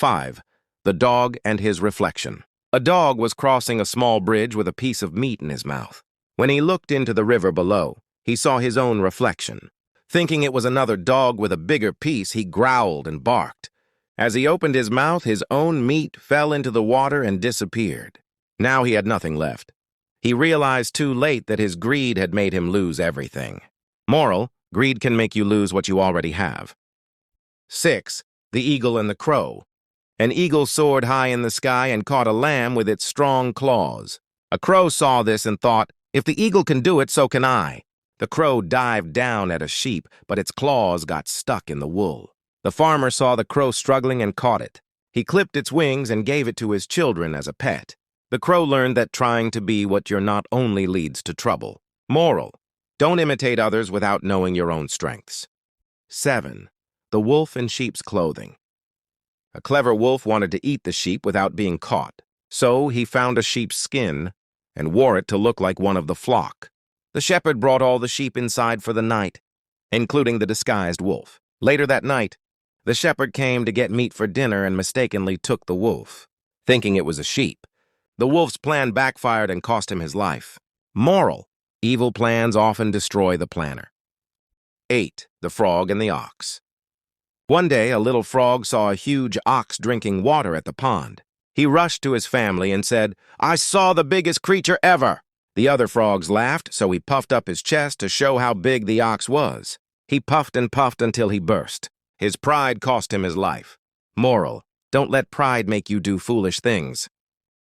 5. The Dog and His Reflection. A dog was crossing a small bridge with a piece of meat in his mouth. When he looked into the river below, he saw his own reflection. Thinking it was another dog with a bigger piece, he growled and barked. As he opened his mouth, his own meat fell into the water and disappeared. Now he had nothing left. He realized too late that his greed had made him lose everything. Moral: greed can make you lose what you already have. 6. The Eagle and the Crow. An eagle soared high in the sky and caught a lamb with its strong claws. A crow saw this and thought, "If the eagle can do it, so can I." The crow dived down at a sheep, but its claws got stuck in the wool. The farmer saw the crow struggling and caught it. He clipped its wings and gave it to his children as a pet. The crow learned that trying to be what you're not only leads to trouble. Moral: don't imitate others without knowing your own strengths. 7. The Wolf in Sheep's Clothing. A clever wolf wanted to eat the sheep without being caught, so he found a sheep's skin and wore it to look like one of the flock. The shepherd brought all the sheep inside for the night, including the disguised wolf. Later that night, the shepherd came to get meat for dinner and mistakenly took the wolf, thinking it was a sheep. The wolf's plan backfired and cost him his life. Moral: evil plans often destroy the planner. 8. The Frog and the Ox. One day, a little frog saw a huge ox drinking water at the pond. He rushed to his family and said, "I saw the biggest creature ever." The other frogs laughed, so he puffed up his chest to show how big the ox was. He puffed and puffed until he burst. His pride cost him his life. Moral: don't let pride make you do foolish things.